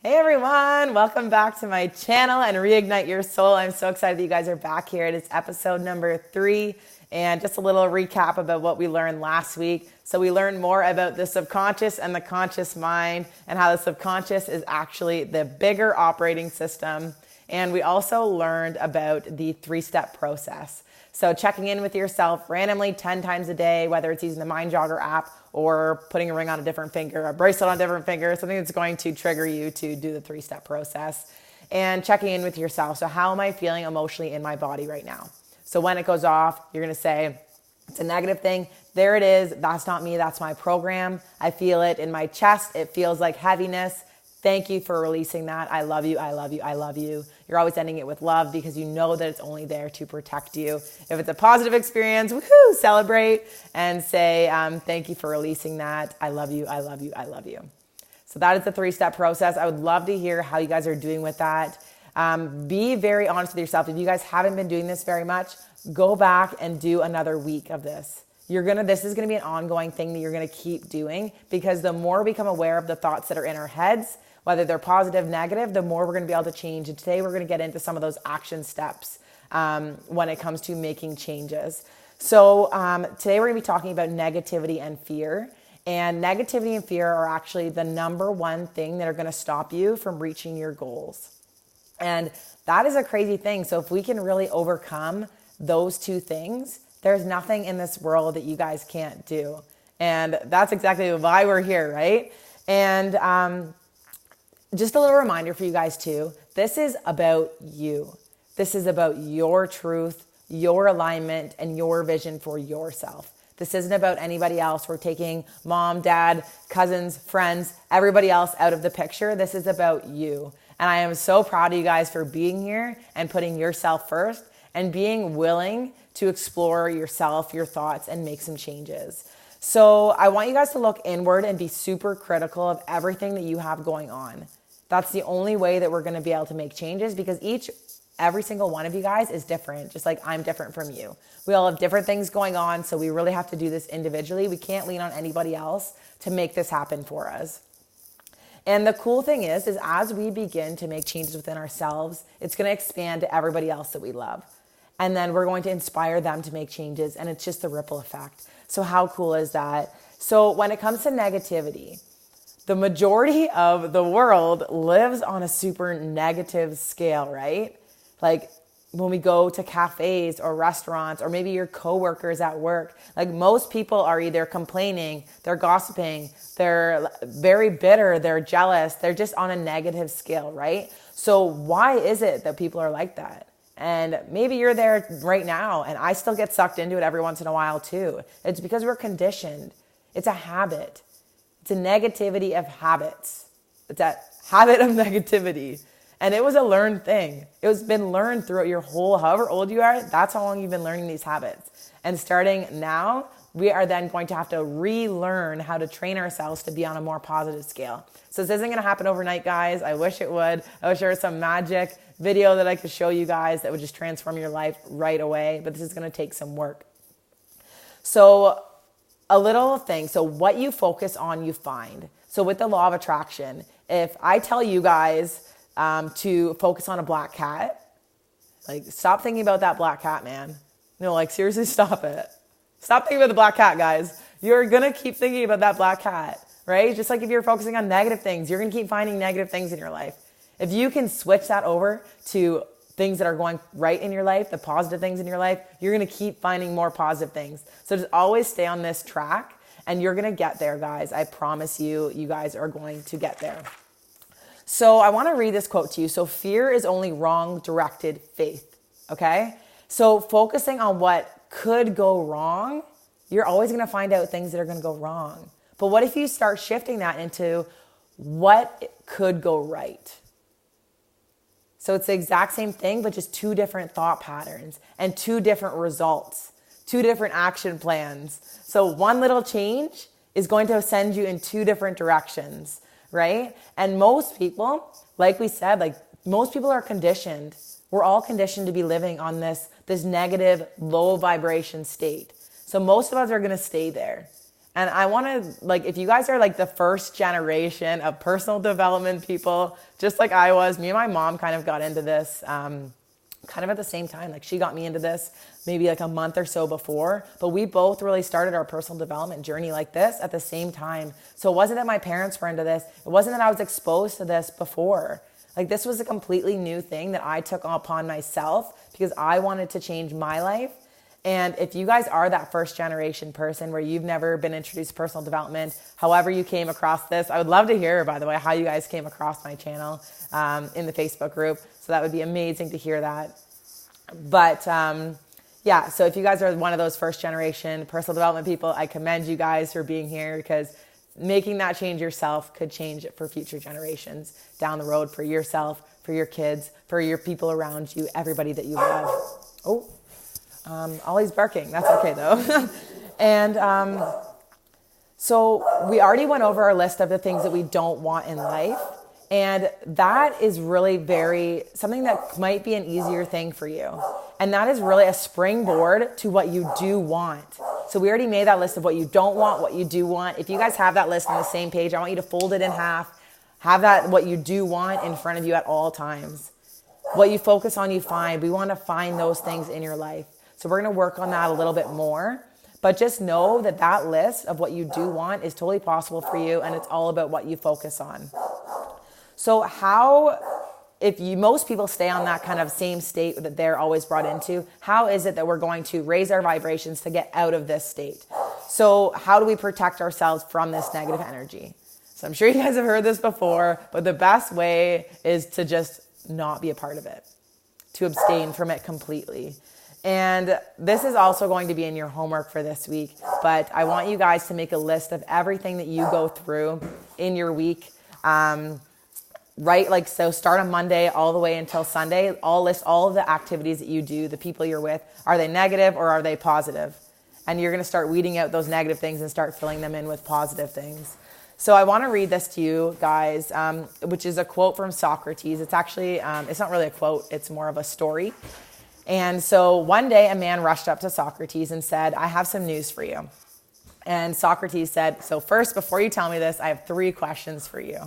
Hey everyone, welcome back to my channel and Reignite Your Soul. I'm so excited that you guys are back here. It is episode number 3 and just a little recap about what we learned last week. So we learned more about the subconscious and the conscious mind and how the subconscious is actually the bigger operating system. And we also learned about the 3-step process. So checking in with yourself randomly 10 times a day, whether it's using the Mind Jogger app or putting a ring on a different finger, a bracelet on a different finger, something that's going to trigger you to do the 3-step process. And checking in with yourself. So how am I feeling emotionally in my body right now? So when it goes off, you're going to say, it's a negative thing. There it is. That's not me. That's my program. I feel it in my chest. It feels like heaviness. Thank you for releasing that. I love you. I love you. I love you. You're always ending it with love because you know that it's only there to protect you. If it's a positive experience, woohoo, celebrate and say, thank you for releasing that. I love you. I love you. I love you. So that is the 3-step process. I would love to hear how you guys are doing with that. Be very honest with yourself. If you guys haven't been doing this very much, go back and do another week of this. This is going to be an ongoing thing that you're going to keep doing because the more we become aware of the thoughts that are in our heads, whether they're positive, negative, the more we're going to be able to change. And today we're going to get into some of those action steps when it comes to making changes. So today we're going to be talking about negativity and fear. And negativity and fear are actually the number one thing that are going to stop you from reaching your goals. And that is a crazy thing. So if we can really overcome those two things, there's nothing in this world that you guys can't do. And that's exactly why we're here, right? And just a little reminder for you guys too, this is about you. This is about your truth, your alignment, and your vision for yourself. This isn't about anybody else. We're taking mom, dad, cousins, friends, everybody else out of the picture. This is about you. And I am so proud of you guys for being here and putting yourself first and being willing to explore yourself, your thoughts, and make some changes. So I want you guys to look inward and be super critical of everything that you have going on. That's the only way that we're going to be able to make changes because every single one of you guys is different, just like I'm different from you. We all have different things going on, so we really have to do this individually. We can't lean on anybody else to make this happen for us. And the cool thing is as we begin to make changes within ourselves, it's going to expand to everybody else that we love. And then we're going to inspire them to make changes, and it's just a ripple effect. So how cool is that? So when it comes to negativity, the majority of the world lives on a super negative scale, right? Like when we go to cafes or restaurants or maybe your coworkers at work, like most people are either complaining, they're gossiping, they're very bitter, they're jealous, they're just on a negative scale, right? So why is it that people are like that? And maybe you're there right now and I still get sucked into it every once in a while too. It's because we're conditioned. It's a habit. It's a negativity of habits. It's a habit of negativity. And it was a learned thing. It was been learned throughout your whole, however old you are, that's how long you've been learning these habits. And starting now, we are then going to have to relearn how to train ourselves to be on a more positive scale. So this isn't going to happen overnight, guys. I wish it would. I wish there was some magic video that I could show you guys that would just transform your life right away. But this is going to take some work. So a little thing. So what you focus on, you find. So with the law of attraction, if I tell you guys to focus on a black cat, like stop thinking about that black cat, man. No, like seriously, stop it. Stop thinking about the black cat, guys. You're going to keep thinking about that black cat, right? Just like if you're focusing on negative things, you're going to keep finding negative things in your life. If you can switch that over to things that are going right in your life, the positive things in your life, you're going to keep finding more positive things. So just always stay on this track and you're going to get there, guys. I promise you, you guys are going to get there. So I want to read this quote to you. So fear is only wrong directed faith. Okay. So focusing on what could go wrong, you're always going to find out things that are going to go wrong. But what if you start shifting that into what could go right? So it's the exact same thing, but just 2 different thought patterns and 2 different results, 2 different action plans. So one little change is going to send you in 2 different directions, right? And most people, like we said, like most people are conditioned. We're all conditioned to be living on this negative, low vibration state. So most of us are going to stay there. And I want to, like, if you guys are like the first generation of personal development people, just like I was, me and my mom kind of got into this kind of at the same time. Like, she got me into this maybe like a month or so before, but we both really started our personal development journey like this at the same time. So it wasn't that my parents were into this. It wasn't that I was exposed to this before. Like, this was a completely new thing that I took upon myself because I wanted to change my life. And if you guys are that first generation person where you've never been introduced to personal development, however you came across this, I would love to hear, by the way, how you guys came across my channel in the Facebook group. So that would be amazing to hear that. But yeah, so if you guys are one of those first generation personal development people, I commend you guys for being here, because making that change yourself could change it for future generations down the road, for yourself, for your kids, for your people around you, everybody that you love. Ollie's barking. That's okay though. And so we already went over our list of the things that we don't want in life. And that is really something that might be an easier thing for you. And that is really a springboard to what you do want. So we already made that list of what you don't want, what you do want. If you guys have that list on the same page, I want you to fold it in half. Have that, what you do want, in front of you at all times. What you focus on, you find. We want to find those things in your life. So we're going to work on that a little bit more. But just know that that list of what you do want is totally possible for you, and it's all about what you focus on. So most people stay on that kind of same state that they're always brought into, how is it that we're going to raise our vibrations to get out of this state? So how do we protect ourselves from this negative energy? So I'm sure you guys have heard this before, but the best way is to just not be a part of it, to abstain from it completely. And this is also going to be in your homework for this week, but I want you guys to make a list of everything that you go through in your week. Right? Like, so start on Monday all the way until Sunday. I'll list all of the activities that you do, the people you're with. Are they negative or are they positive? And you're going to start weeding out those negative things and start filling them in with positive things. So I want to read this to you guys, which is a quote from Socrates. It's actually, it's not really a quote. It's more of a story. And so one day a man rushed up to Socrates and said, "I have some news for you." And Socrates said, "So first, before you tell me this, I have 3 questions for you."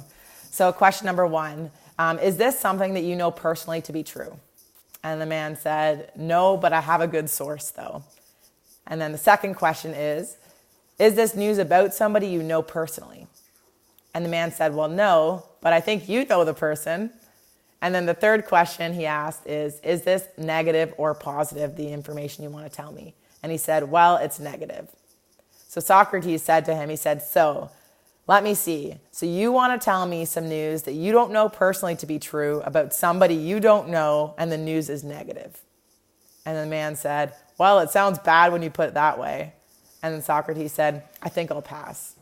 So question number 1, is this something that you know personally to be true? And the man said, "No, but I have a good source though." And then the second question is this news about somebody you know personally? And the man said, "Well, no, but I think you know the person." And then the third question he asked is this negative or positive, the information you want to tell me? And he said, "Well, it's negative." So Socrates said to him, he said, "So let me see. So you want to tell me some news that you don't know personally to be true about somebody you don't know, and the news is negative?" And the man said, "Well, it sounds bad when you put it that way." And then Socrates said, "I think I'll pass."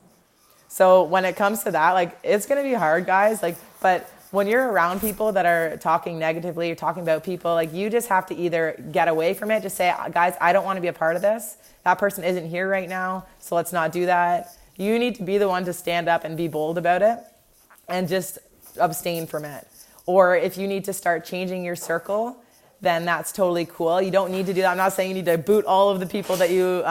So when it comes to that, like, it's going to be hard, guys. Like, but when you're around people that are talking negatively or talking about people, like, you just have to either get away from it, just say, "Guys, I don't want to be a part of this. That person isn't here right now, so let's not do that." You need to be the one to stand up and be bold about it and just abstain from it. Or if you need to start changing your circle, then that's totally cool. You don't need to do that. I'm not saying you need to boot all of the people that you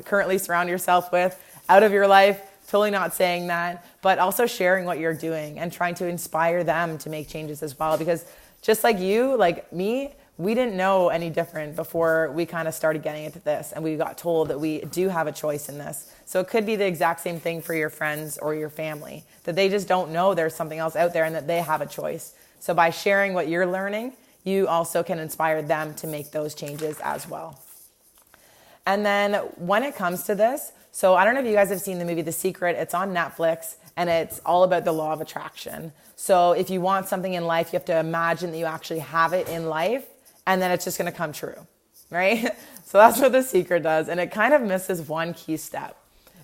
currently surround yourself with out of your life. Totally not saying that, but also sharing what you're doing and trying to inspire them to make changes as well. Because just like you, like me, we didn't know any different before we kind of started getting into this, and we got told that we do have a choice in this. So it could be the exact same thing for your friends or your family, that they just don't know there's something else out there and that they have a choice. So by sharing what you're learning, you also can inspire them to make those changes as well. And then when it comes to this, so I don't know if you guys have seen the movie The Secret. It's on Netflix, and it's all about the law of attraction. So if you want something in life, you have to imagine that you actually have it in life, and then it's just going to come true, right? So that's what The Secret does, and it kind of misses one key step.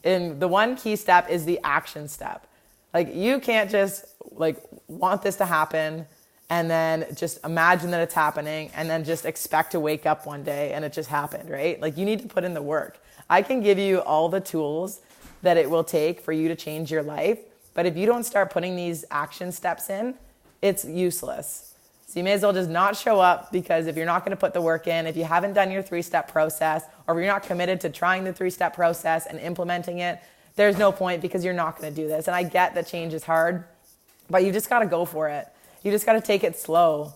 And the one key step is the action step. Like, you can't just want this to happen and then just imagine that it's happening and then just expect to wake up one day and it just happened, right? Like, you need to put in the work. I can give you all the tools that it will take for you to change your life, but if you don't start putting these action steps in, it's useless. So you may as well just not show up, because if you're not going to put the work in, if you haven't done your 3-step process, or if you're not committed to trying the 3-step process and implementing it, there's no point because you're not going to do this. And I get that change is hard, but you just got to go for it. You just got to take it slow.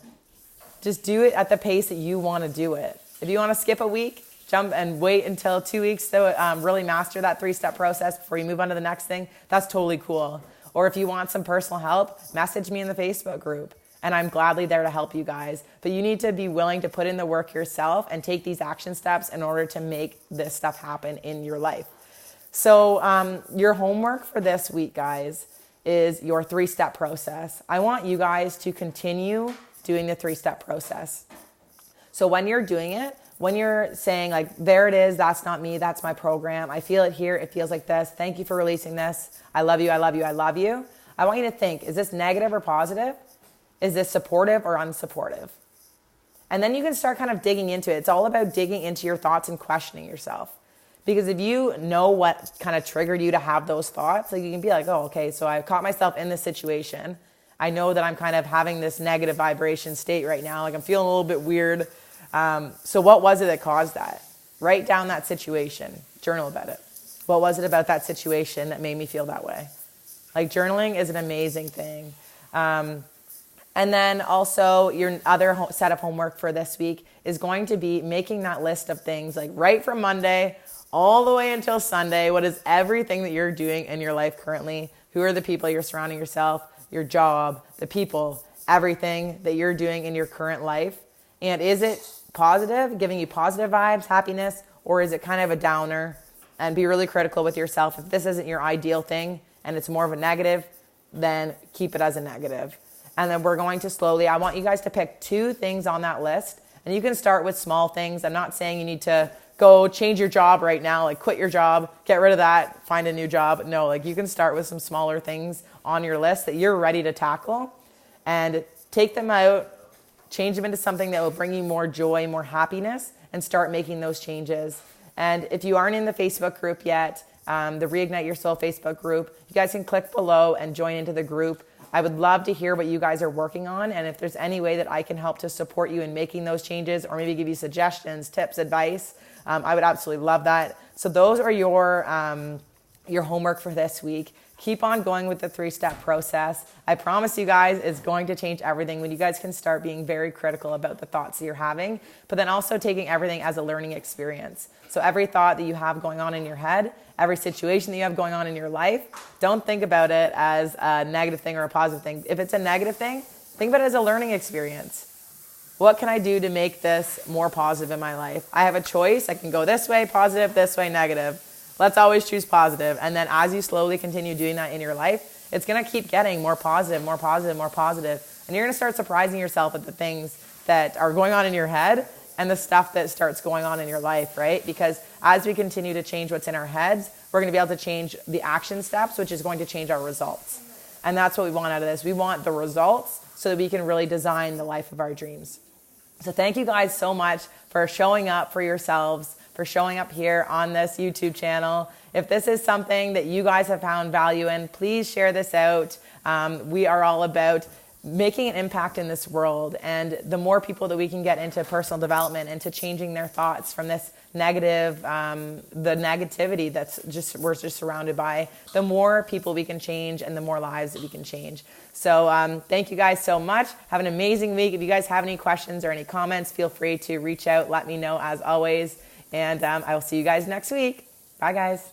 Just do it at the pace that you want to do it. If you want to skip a week, jump and wait until 2 weeks to really master that 3-step process before you move on to the next thing, that's totally cool. Or if you want some personal help, message me in the Facebook group, and I'm gladly there to help you guys. But you need to be willing to put in the work yourself and take these action steps in order to make this stuff happen in your life. So your homework for this week, guys, is your 3-step process. I want you guys to continue doing the 3-step process. So when you're doing it, when you're saying like, there it is, that's not me, that's my program, I feel it here, it feels like this, thank you for releasing this, I love you, I love you, I love you. I want you to think, is this negative or positive? Is this supportive or unsupportive? And then you can start kind of digging into it. It's all about digging into your thoughts and questioning yourself. Because if you know what kind of triggered you to have those thoughts, like you can be like, oh, okay, so I've caught myself in this situation. I know that I'm kind of having this negative vibration state right now. Like I'm feeling a little bit weird. So what was it that caused that? Write down that situation. Journal about it. What was it about that situation that made me feel that way? Like journaling is an amazing thing. And then also your other set of homework for this week is going to be making that list of things like right from Monday all the way until Sunday. What is everything that you're doing in your life currently? Who are the people you're surrounding yourself, your job, the people, everything that you're doing in your current life? And is it positive, giving you positive vibes, happiness, or is it kind of a downer? And be really critical with yourself. If this isn't your ideal thing and it's more of a negative, then keep it as a negative. And then we're going to slowly, I want you guys to pick 2 things on that list. And you can start with small things. I'm not saying you need to go change your job right now, like quit your job, get rid of that, find a new job. No, like you can start with some smaller things on your list that you're ready to tackle and take them out, change them into something that will bring you more joy, more happiness, and start making those changes. And if you aren't in the Facebook group yet, the Reignite Your Soul Facebook group, you guys can click below and join into the group. I would love to hear what you guys are working on, and if there's any way that I can help to support you in making those changes or maybe give you suggestions, tips, advice, I would absolutely love that. So those are your homework for this week. Keep on going with the 3-step process. I promise you guys it's going to change everything when you guys can start being very critical about the thoughts that you're having, but then also taking everything as a learning experience. So every thought that you have going on in your head, every situation that you have going on in your life, don't think about it as a negative thing or a positive thing. If it's a negative thing, think about it as a learning experience. What can I do to make this more positive in my life? I have a choice. I can go this way, positive, this way, negative. Let's always choose positive. And then as you slowly continue doing that in your life, it's going to keep getting more positive, more positive, more positive. And you're going to start surprising yourself at the things that are going on in your head and the stuff that starts going on in your life, right? Because as we continue to change what's in our heads, we're going to be able to change the action steps, which is going to change our results. And that's what we want out of this. We want the results so that we can really design the life of our dreams. So thank you guys so much for showing up for yourselves, for showing up here on this YouTube channel. If this is something that you guys have found value in, please share this out. We are all about making an impact in this world, and the more people that we can get into personal development, into changing their thoughts from this negative, the negativity we're just surrounded by, the more people we can change and the more lives that we can change. So thank you guys so much. Have an amazing week. If you guys have any questions or any comments, feel free to reach out. Let me know as always. And I will see you guys next week. Bye, guys.